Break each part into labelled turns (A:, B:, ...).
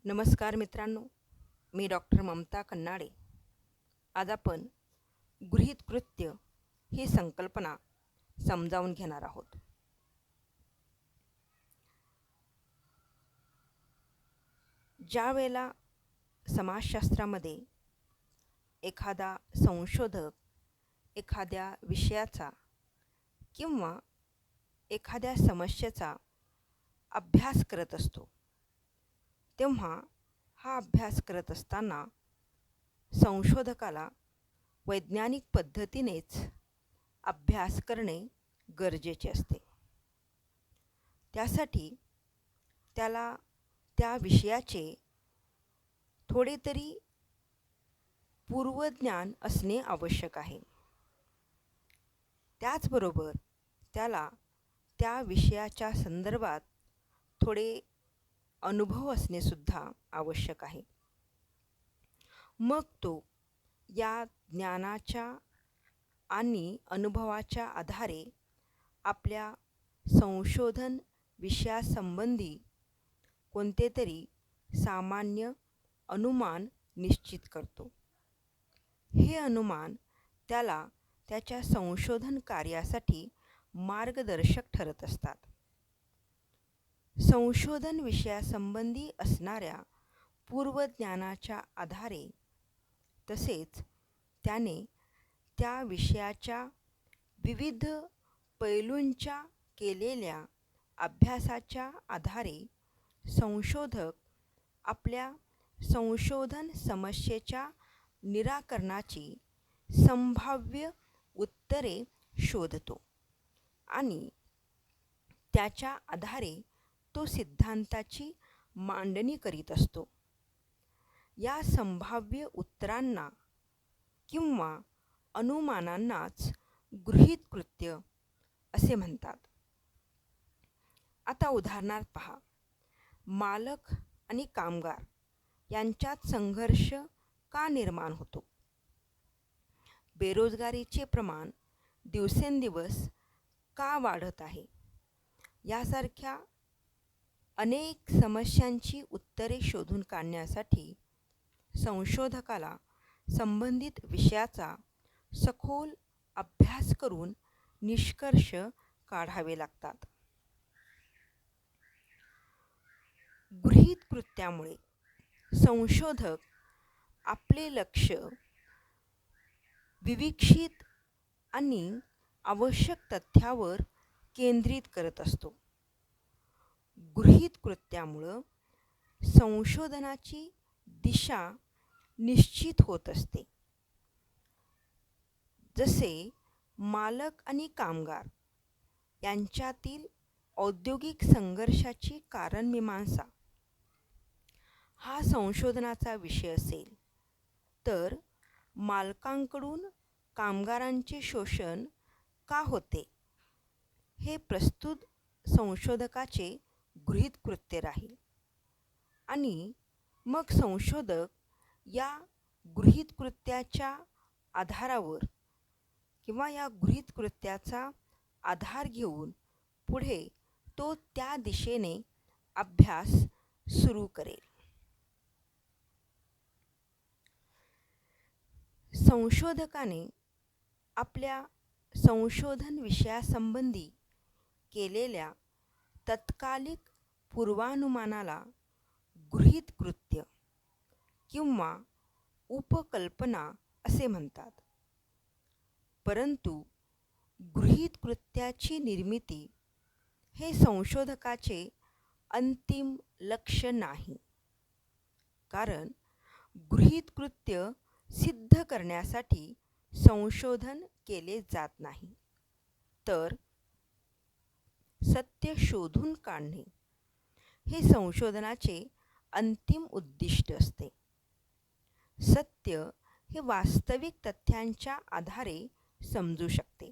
A: नमस्कार मित्रांनो, मी डॉक्टर ममता कन्नाडे. आज आपण गृहीत कृत्य ही संकल्पना समजावून घेणार आहोत. ज्या वेळेला समाजशास्त्रामध्ये एखादा संशोधक एखाद्या विषयाचा किंवा एखाद्या समस्येचा अभ्यास करत असतो, तेव्हा हा अभ्यास करत असताना संशोधकाला वैज्ञानिक पद्धतीनेच अभ्यास करणे गरजेचे असते. त्यासाठी त्याला त्या विषयाचे थोडे तरी पूर्वज्ञान असणे आवश्यक आहे. त्याचबरोबर त्याला त्या विषयाच्या संदर्भात थोडे अनुभव असणेसुद्धा आवश्यक आहे. मग तो या ज्ञानाच्या आणि अनुभवाच्या आधारे आपल्या संशोधन विषयासंबंधी कोणते तरी सामान्य अनुमान निश्चित करतो. हे अनुमान त्याला त्याच्या संशोधन कार्यासाठी मार्गदर्शक ठरत असतात. संशोधन विषयासंबंधी असणाऱ्या पूर्वज्ञानाच्या आधारे तसेच त्याने त्या विषयाच्या विविध पैलूंच्या केलेल्या अभ्यासाच्या आधारे संशोधक आपल्या संशोधन समस्येच्या निराकरणाची संभाव्य उत्तरे शोधतो आणि त्याच्या आधारे तो सिद्धांताची मांडणी करीत असतो. या संभाव्य उत्तरांना किंवा अनुमानांनाच गृहीत कृत्य असे म्हणतात. आता उदाहरणार्थ पहा, मालक आणि कामगार यांच्यात संघर्ष का निर्माण होतो? बेरोजगारीचे प्रमाण दिवसेंदिवस का वाढत आहे? यासारख्या अनेक समस्यांची उत्तरे शोधून काढण्यासाठी संशोधकाला संबंधित विषयाचा सखोल अभ्यास करून निष्कर्ष काढावे लागतात. गृहीत कृत्यामुळे संशोधक आपले लक्ष विविक्षित आणि आवश्यक तथ्यावर केंद्रित करत असतो. गृहीत कृत्यामुळं संशोधनाची दिशा निश्चित होत असते. जसे मालक आणि कामगार यांच्यातील औद्योगिक संघर्षाची कारणमीमांसा हा संशोधनाचा विषय असेल, तर मालकांकडून कामगारांचे शोषण का होते हे प्रस्तुत संशोधकाचे गृहीत कृत्य राहील आणि मग संशोधक या गृहीत कृत्याच्या आधारावर किंवा या गृहीत कृत्याचा आधार घेऊन पुढे तो त्या दिशेने अभ्यास सुरू करेल. संशोधकाने आपल्या संशोधन विषयासंबंधी केलेल्या तत्कालिक पूर्वानुमानाला गृहीत कृत्य किंवा उपकल्पना असे म्हणतात. परंतु गृहीत कृत्याची निर्मिती हे संशोधकाचे अंतिम लक्ष्य नाही, कारण गृहीत कृत्य सिद्ध करण्यासाठी संशोधन केले जात नाही, तर सत्य शोधून काढणे हे संशोधनाचे अंतिम उद्दिष्ट असते. सत्य हे वास्तविक तथ्यांच्या आधारे समजू शकते.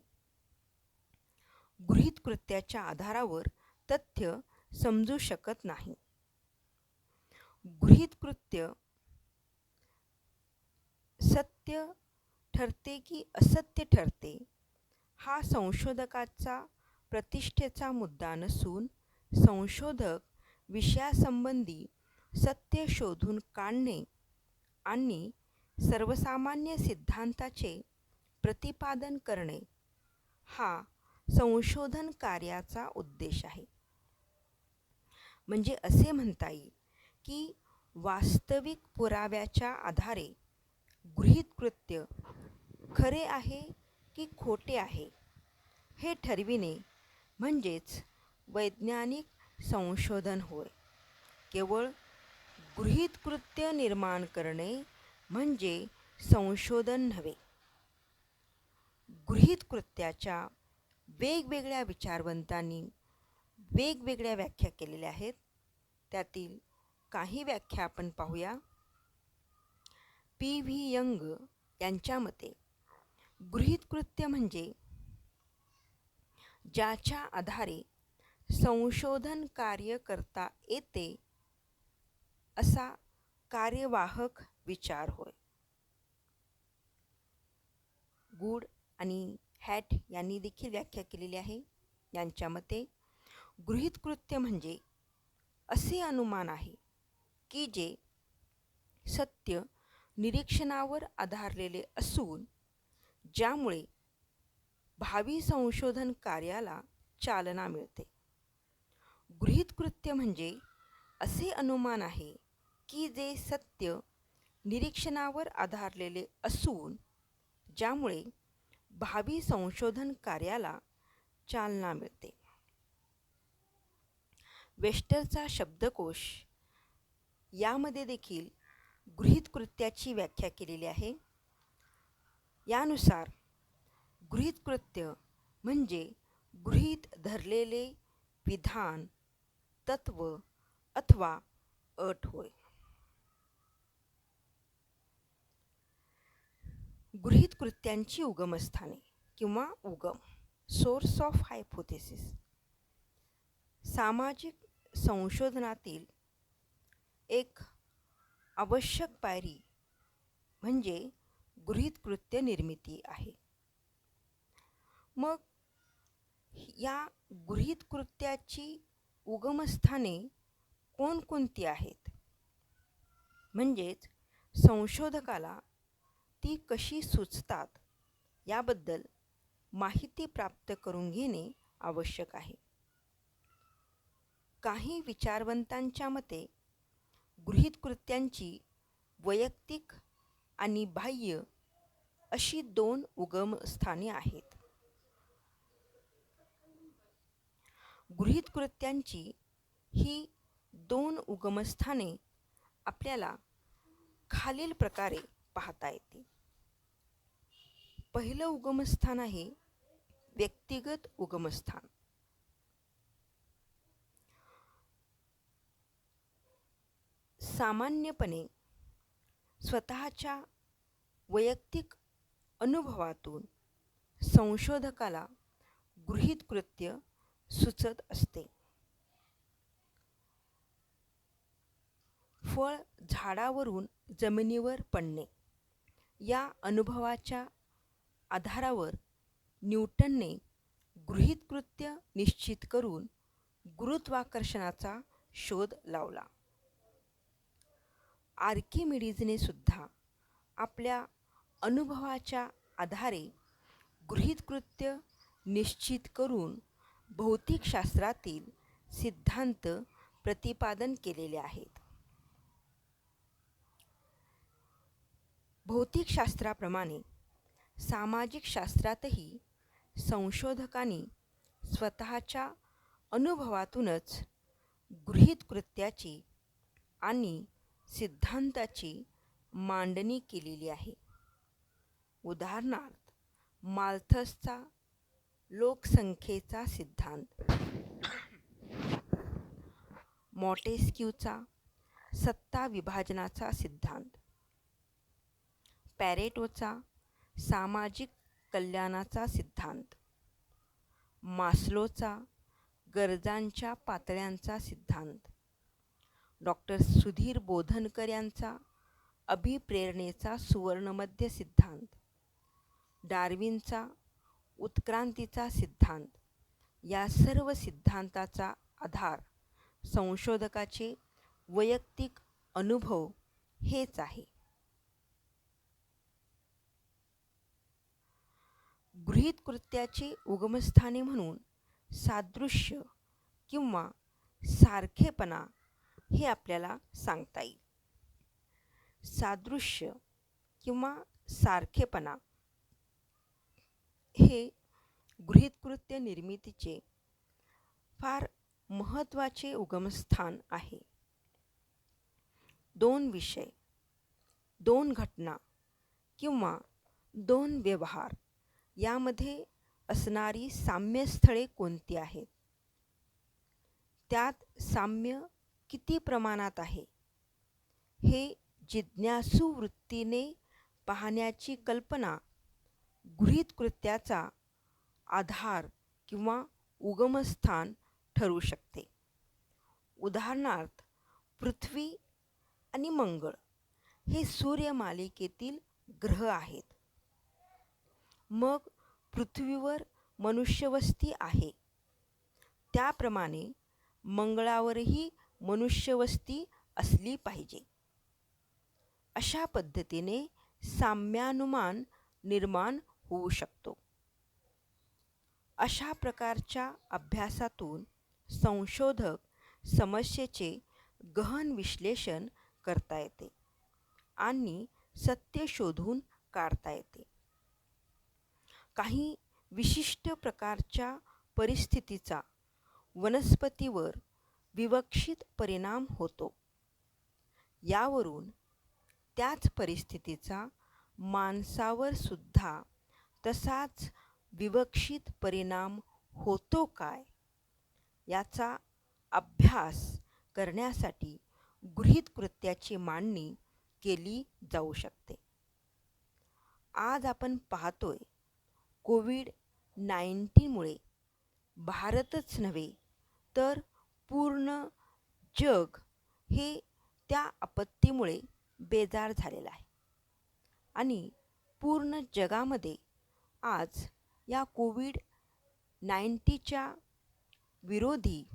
A: गृहीत कृत्याच्या आधारावर तथ्य समजू शकत नाही. गृहीत कृत्य सत्य ठरते की असत्य ठरते हा संशोधकाचा प्रतिष्ठेचा मुद्दा नसून संशोधक विषयासंबंधी सत्य शोधून काढणे आणि सर्वसामान्य सिद्धांताचे प्रतिपादन करणे हा संशोधन कार्याचा उद्देश आहे. म्हणजे असे म्हणता येईल की वास्तविक पुराव्याच्या आधारे गृहीत कृत्य खरे आहे की खोटे आहे हे ठरविणे म्हणजेच वैज्ञानिक संशोधन होय. केवळ गृहीत कृत्य निर्माण करणे म्हणजे संशोधन नव्हे. गृहीत कृत्याच्या वेगवेगळ्या विचारवंतांनी वेगवेगळ्या व्याख्या केलेल्या आहेत. त्यातील काही व्याख्या आपण पाहूया. पी. व्ही. यंग यांच्या मते गृहीत कृत्य म्हणजे ज्याच्या आधारे संशोधन कार्य करता येते असा कार्यवाहक विचार होय. गुड आणि हॅट यांनी देखील व्याख्या केलेली आहे. यांच्या मते गृहीत कृत्य म्हणजे असे अनुमान आहे की जे सत्य निरीक्षणावर आधारलेले असून ज्यामुळे भावी संशोधन कार्याला चालना मिळते. गृहीत कृत्य म्हणजे असे अनुमान आहे की जे सत्य निरीक्षणावर आधारलेले असून ज्यामुळे भावी संशोधन कार्याला चालना मिळते. वेस्टरचा शब्दकोश यामध्ये देखील गृहीत कृत्याची व्याख्या केलेली आहे. यानुसार गृहीत कृत्य म्हणजे गृहीत धरलेले विधान, तत्व अथवा अट होय. गृहीत कृत्यांची उगमस्थाने किंवा उगम, सोर्स ऑफ हायपोथेसिस. सामाजिक संशोधनातील एक आवश्यक पायरी म्हणजे गृहीत कृत्य निर्मिती आहे. मग या गृहीत कृत्याची उगमस्थाने कोणकोणती आहेत? म्हणजेच संशोधकाला ती कशी सुचतात याबद्दल माहिती प्राप्त करून घेणे आवश्यक आहे. काही विचारवंतांच्या मते गृहीत कृत्यांची वैयक्तिक आणि बाह्य अशी दोन उगमस्थाने आहेत. गृहीत कृत्यांची ही दोन उगमस्थाने आपल्याला खालील प्रकारे पाहता येते. पहिलं उगमस्थान आहे व्यक्तिगत उगमस्थान. सामान्यपणे स्वतःच्या वैयक्तिक अनुभवातून संशोधकाला गृहीत कृत्य सुचत असते. फळ झाडावरून जमिनीवर पडणे या अनुभवाच्या आधारावर न्यूटनने गृहीत कृत्य निश्चित करून गुरुत्वाकर्षणाचा शोध लावला. आर्किमिडीजने सुद्धा आपल्या अनुभवाच्या आधारे गृहीत कृत्य निश्चित करून भौतिकशास्त्रातील सिद्धांत प्रतिपादन केलेले आहेत. भौतिकशास्त्राप्रमाणे सामाजिक शास्त्रातही संशोधकांनी स्वतःच्या अनुभवातूनच गृहीत कृत्याची आणि सिद्धांताची मांडणी केलेली आहे. उदाहरणार्थ माल्थसचा लोकसंख्येचा सिद्धांत, मॉन्टेस्क्यूचा सत्ता विभाजनाचा सिद्धांत, पॅरेटोचा सामाजिक कल्याणाचा सिद्धांत, मास्लोचा गरजांच्या पातळ्यांचा सिद्धांत, डॉक्टर सुधीर बोधनकर यांचा अभिप्रेरणेचा सुवर्णमध्य सिद्धांत, डार्विनचा उत्क्रांतीचा सिद्धांत या सर्व सिद्धांताचा आधार संशोधकाचे वैयक्तिक अनुभव हेच आहे. गृहीत कृत्याचे उगमस्थाने म्हणून सादृश्य किंवा सारखेपणा हे आपल्याला सांगता येईल. सादृश्य किंवा सारखेपणा हे गृहीतकृत्य निर्मितीचे फार महत्त्वाचे उगमस्थान आहे. दोन विषय, दोन घटना किंवा दोन व्यवहार यामध्ये असणारी साम्यस्थळे कोणती आहेत? त्यात साम्य किती प्रमाणात आहे? हे जिज्ञासू वृत्तीने पाहण्याची कल्पना गृहीतकृत्याचा आधार किंवा उगमस्थान ठरू शकते. उदाहरणार्थ, पृथ्वी आणि मंगळ हे सूर्यमालिकेतील ग्रह आहेत. मग पृथ्वीवर मनुष्यवस्ती आहे, त्याप्रमाणे मंगळावरही मनुष्यवस्ती असली पाहिजे. अशा पद्धतीने साम्यानुमान निर्माण होऊ शकतो. अशा प्रकारच्या अभ्यासातून संशोधक समस्येचे गहन विश्लेषण करता येते आणि सत्य शोधून काढता येते. काही विशिष्ट प्रकारच्या परिस्थितीचा वनस्पतीवर विवक्षित परिणाम होतो. यावरून त्याच परिस्थितीचा माणसावर सुद्धा तसाच विवक्षित परिणाम होतो काय, याचा अभ्यास करण्यासाठी गृहीतकृत्याची मांडणी केली जाऊ शकते. आज आपण पाहतोय, कोविड-19मुळे भारतच नव्हे तर पूर्ण जग हे त्या आपत्तीमुळे बेजार झालेलं आहे आणि पूर्ण जगामध्ये आज या कोविड-19च्या विरोधी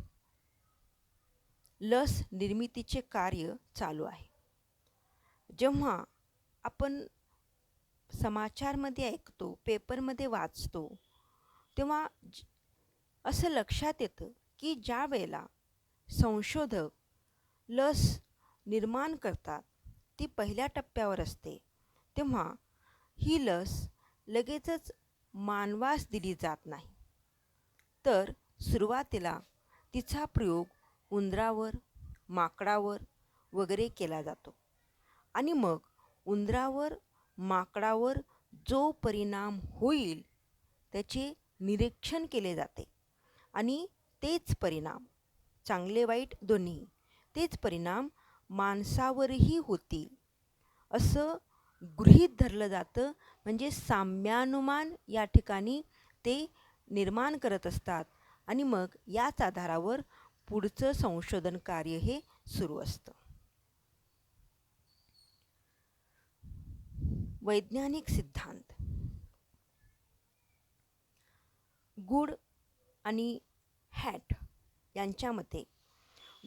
A: लस निर्मितीचे कार्य चालू आहे. जेव्हा आपण समाचारमध्ये ऐकतो, पेपरमध्ये वाचतो, तेव्हा असं लक्षात येतं की ज्या वेळेला संशोधक लस निर्माण करतात, ती पहिल्या टप्प्यावर असते, तेव्हा ही लस लगेचच मानवास दिली जात नाही. तर सुरुवातीला तिचा प्रयोग उंदरावर, माकडावर वगैरे केला जातो आणि मग उंदरावर, माकडावर जो परिणाम होईल त्याचे निरीक्षण केले जाते आणि तेच परिणाम, चांगले वाईट दोन्ही, तेच परिणाम माणसावरही होतील असं गृहीत धरलं जातं. म्हणजे साम्यानुमान या ठिकाणी ते निर्माण करत असतात आणि मग याच आधारावर पुढचं संशोधन कार्य हे सुरू असतं. वैज्ञानिक सिद्धांत. गुड आणि हॅट यांच्या मते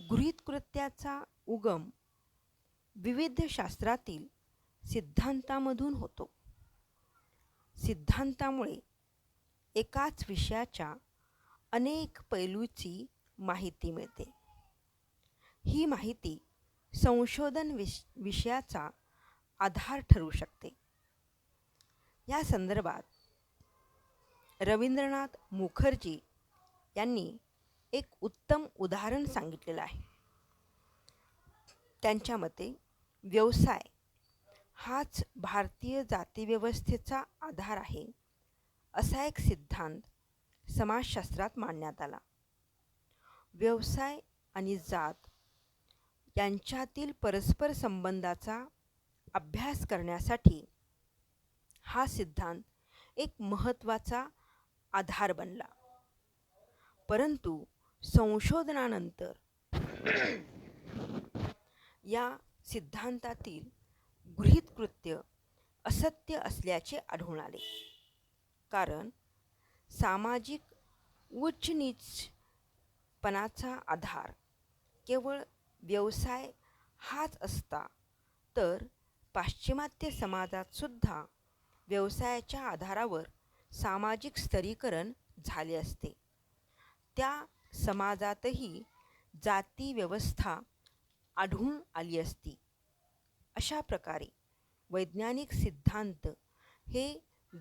A: गृहीतकृत्याचा उगम विविध शास्त्रातील सिद्धांतामधून होतो. सिद्धांतामुळे एकाच विषयाच्या अनेक पैलूची माहिती मिळते. ही माहिती संशोधन विषयाचा आधार ठरू शकते. या संदर्भात रवींद्रनाथ मुखर्जी यांनी एक उत्तम उदाहरण सांगितलेलं आहे. त्यांच्या मते व्यवसाय हाच भारतीय जातीव्यवस्थेचा आधार आहे, असा एक सिद्धांत समाजशास्त्रात मांडण्यात आला. व्यवसाय आणि जात यांच्यातील परस्पर संबंधाचा अभ्यास करण्यासाठी हा सिद्धांत एक महत्त्वाचा आधार बनला. परंतु संशोधनानंतर या सिद्धांतातील गृहीतकृत्य असत्य असल्याचे आढळून आले. कारण सामाजिक उच्च-नीचपणाचा आधार केवळ व्यवसाय हाच असता तर पाश्चिमात्य समाजात सुद्धा व्यवसायाच्या आधारावर सामाजिक स्तरीकरण झाले असते. त्या समाजातही जाती व्यवस्था आढळून आली असती. अशा प्रकारे वैज्ञानिक सिद्धांत हे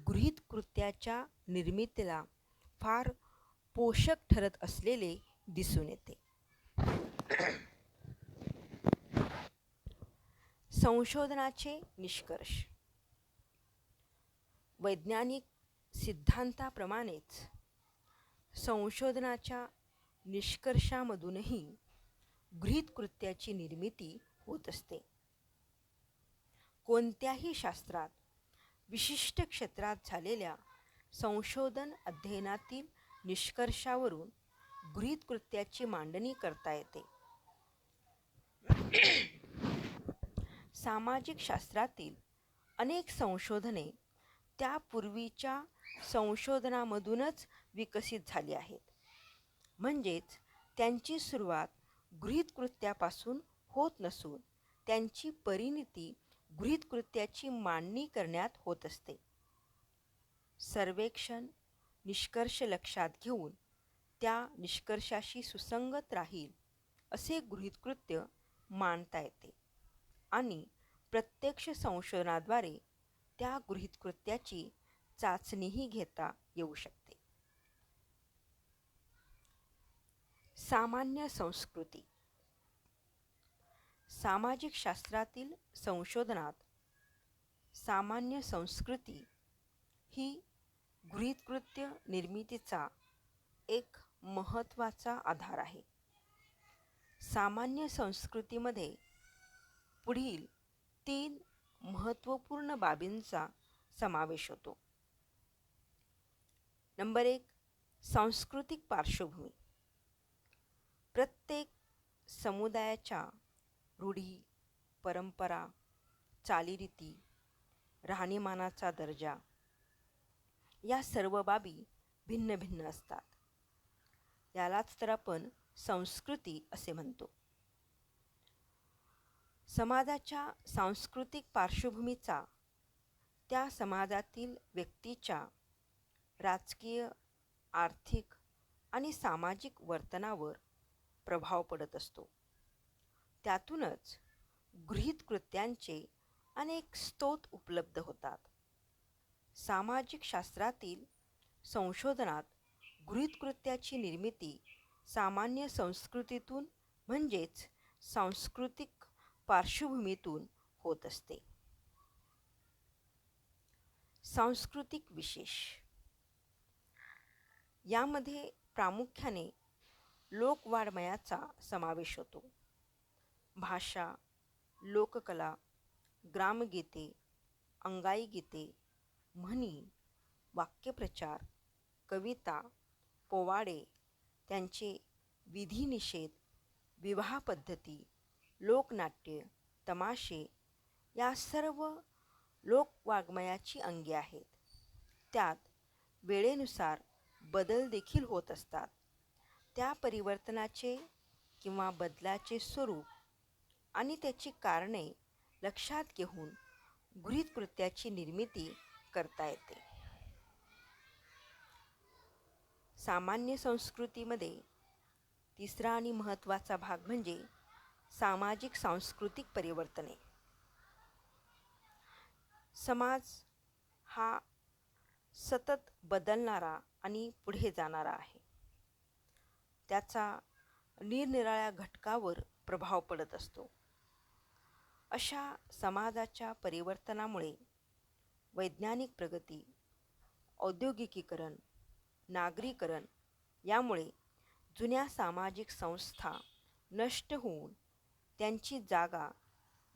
A: गृहीत कृत्याच्या निर्मितीला फार पोषक ठरत असलेले दिसून येते. संशोधनाचे निष्कर्ष. वैज्ञानिक सिद्धांताप्रमाणेच संशोधनाच्या निष्कर्षामधूनही गृहीत कृत्याची निर्मिती होत असते. कोणत्याही शास्त्रात विशिष्ट क्षेत्रात झालेल्या संशोधन अध्ययनातील निष्कर्षावरून गृहीत कृत्याची मांडणी करता येते. सामाजिक शास्त्रातील अनेक संशोधने त्यापूर्वीच्या संशोधनामधूनच विकसित झाली आहेत. म्हणजेच त्यांची सुरुवात गृहीत कृत्यापासून होत नसून त्यांची परिणती गृहीत कृत्याची मांडणी करण्यात होत असते. सर्वेक्षण निष्कर्ष लक्षात घेऊन त्या निष्कर्षाशी सुसंगत राहील असे गृहीत कृत्य मांडता येते आणि प्रत्यक्ष संशोधनाद्वारे त्या गृहीत कृत्याची चाचणीही घेता येऊ शकते. सामान्य संस्कृती. सामाजिक शास्त्रातील संशोधनात सामान्य संस्कृती ही गृहीत कृत्य निर्मितीचा एक महत्त्वाचा आधार आहे. सामान्य संस्कृतीमध्ये पुढील 3 महत्त्वपूर्ण बाबींचा समावेश होतो. नंबर 1. सांस्कृतिक पार्श्वभूमी. प्रत्येक समुदायाच्या रूढी, परंपरा, चालीरीती, राहणीमानाचा दर्जा या सर्व बाबी भिन्न भिन्न असतात. यालाच तर आपण संस्कृती असे म्हणतो. समाजाच्या सांस्कृतिक पार्श्वभूमीचा त्या समाजातील व्यक्तीच्या राजकीय, आर्थिक आणि सामाजिक वर्तनावर प्रभाव पडत असतो. त्यातूनच गृहीत कृत्यांचे अनेक स्रोत उपलब्ध होतात. सामाजिक शास्त्रातील संशोधनात गृहीत कृत्याची निर्मिती सामान्य संस्कृतीतून म्हणजेच सांस्कृतिक पार्श्वभूमीतून होत असते. सांस्कृतिक विशेष. यामध्ये प्रामुख्याने लोकवाङ्मयाचा समावेश होतो. भाषा, लोककला, ग्रामगीते, अंगाई गीते, म्हणी, वाक्यप्रचार, कविता, पोवाडे, त्यांचे विधिनिषेध, विवाह पद्धती, लोकनाट्य, तमाशे या सर्व लोकवाङ्मयाची अंगे आहेत. त्यात वेळेनुसार बदल देखील होत असतात. त्या परिवर्तनाचे किंवा बदलाचे स्वरूप आणि त्याची कारणे लक्षात घेऊन गृहीत कृत्याची निर्मिती करता येते. सामान्य संस्कृतीमध्ये तिसरा आणि महत्त्वाचा भाग म्हणजे सामाजिक सांस्कृतिक परिवर्तने. समाज हा सतत बदलणारा आणि पुढे जाणारा आहे. त्याचा निरनिराळ्या घटकावर प्रभाव पडत असतो. अशा समाजाच्या परिवर्तनामुळे वैज्ञानिक प्रगती, औद्योगिकीकरण, नागरीकरण यामुळे जुन्या सामाजिक संस्था नष्ट होऊन त्यांची जागा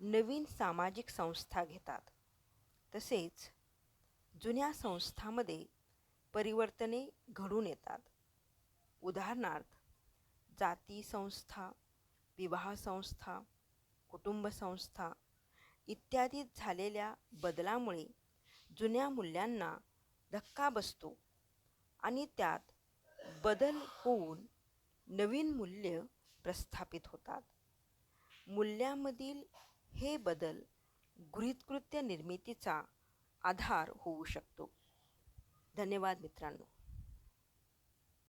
A: नवीन सामाजिक संस्था घेतात. तसेच जुन्या संस्थांमध्ये परिवर्तने घडून येतात. उदाहरणार्थ जाती संस्था, विवाह संस्था, कुटुंब संस्था इत्यादीत झालेल्या बदलामुळे जुन्या मूल्यांना धक्का बसतो आणि त्यात बदल होऊन नवीन मूल्य प्रस्थापित होतात. मूल्यांमधील हे बदल गृहीतकृत्य निर्मितीचा आधार होऊ शकतो. धन्यवाद मित्रांनो.